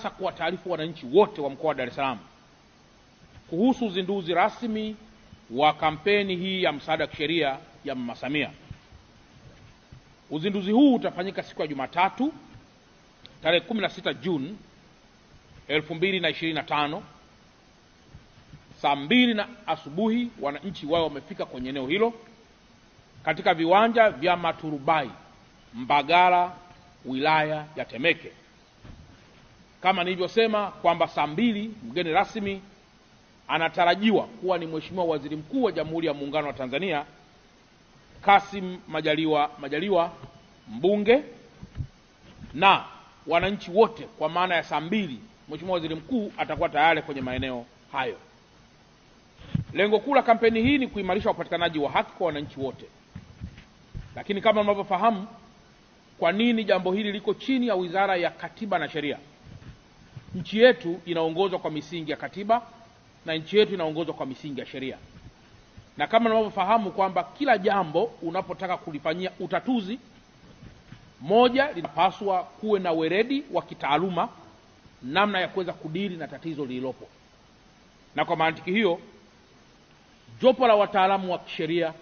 Sasa kuwataarifu wananchi wote wa mkoa wa Dar es Salaam kuhusu uzinduzi rasmi wa kampeni hii ya msaada wa kisheria ya Mama Samia. Uzinduzi huu utafanyika siku ya Jumatatu tarehe 16 Juni 2025 saa 2 asubuhi. Wananchi wao wamefika kwenye eneo hilo katika viwanja vya Maturubai, Mbagala, wilaya ya Temeke. Kama nilivyosema kwamba saa 2 mgeni rasmi anatarajiwa kuwa ni Mheshimiwa Waziri Mkuu wa Jamhuri ya Muungano wa Tanzania Kassim Majaliwa, mbunge, na wananchi wote. Kwa maana ya saa 2 Mheshimiwa Waziri Mkuu atakuwa tayari kwenye maeneo hayo. Lengo kuu la kampeni hii ni kuimarisha upatikanaji wa haki kwa wananchi wote. Lakini kama mnavyofahamu, kwa nini jambo hili liko chini ya Wizara ya Katiba na Sheria? Nchi yetu inaongozwa kwa misingi ya katiba na nchi yetu inaongozwa kwa misingi ya sheria. Na kama mnavyofahamu kwamba kila jambo unapotaka kulifanyia utatuzi, moja, linapaswa kuwe na weledi wa kitaaluma namna ya kuweza kudili na tatizo lililopo. Na kwa mantiki hiyo, jopo la wataalamu wa kisheria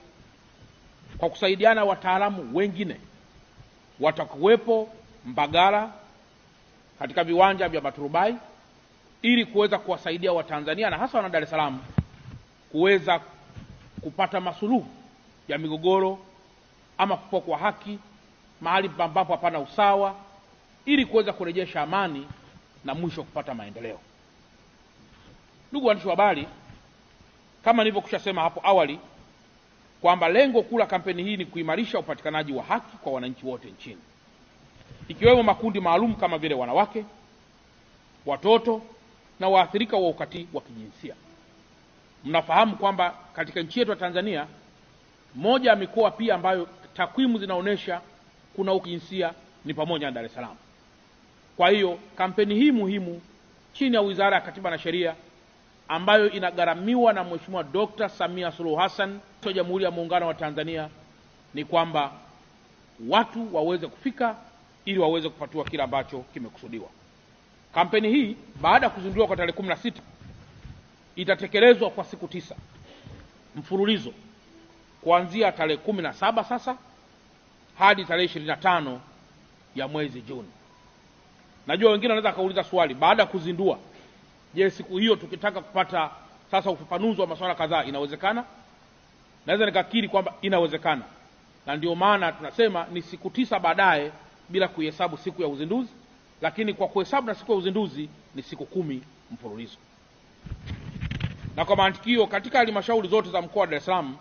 kwa kusaidiana wataalamu wengine watakuwepo Mbagala katika viwanja vya Maturubai ili kuweza kuwasaidia Watanzania na hasa wana Dar es Salaam kuweza kupata masuluhu ya migogoro ama kupokwa haki mahali ambapo hapana usawa, ili kuweza kurejesha amani na mwisho kupata maendeleo. Ndugu waandishi wa habari, kama nilivyokushasema hapo awali kwamba lengo kuu la kampeni hii ni kuimarisha upatikanaji wa haki kwa wananchi wote nchini, ikiwemo makundi maalum kama vile wanawake, watoto na waathirika wa ukatili wa kijinsia. Mnafahamu kwamba katika nchi yetu ya Tanzania, moja ya mikoa pia ambayo takwimu zinaonesha kuna ukatili ni pamoja na Dar es Salaam. Kwa hiyo kampeni hii muhimu chini ya Wizara ya Katiba na Sheria ambayo inagharamiwa na Mheshimiwa Dr. Samia Suluhu Hassan wa Jamhuri ya Muungano wa Tanzania ni kwamba watu waweze kufika ili waweze kupatiwa kila ambacho kimekusudiwa. Kampeni hii baada ya kuzinduliwa kwa tarehe 16 itatekelezwa kwa siku 9 mfululizo kuanzia tarehe 17 sasa hadi tarehe 25 ya mwezi Juni. Najua wengine wanaweza kauliza swali, baada ya kuzindua, je, siku hiyo tukitaka kupata sasa ufafanuzi wa masuala kadhaa inawezekana? Naweza nikakiri kwamba inawezekana. Na ndio maana tunasema ni siku 9 baadaye bila kuhesabu siku ya uzinduzi, lakini kwa kuhesabu na siku ya uzinduzi ni siku 10 mfululizo. Na kwa mantikio, katika halmashauri zote za mkoa wa Dar es Salaam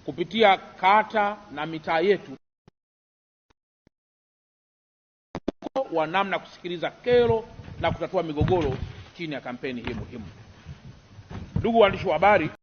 kupitia kata na mitaa yetu wa namna kusikiliza kero na kutatua migogoro chini ya kampeni hii muhimu. Ndugu waandishi wa habari,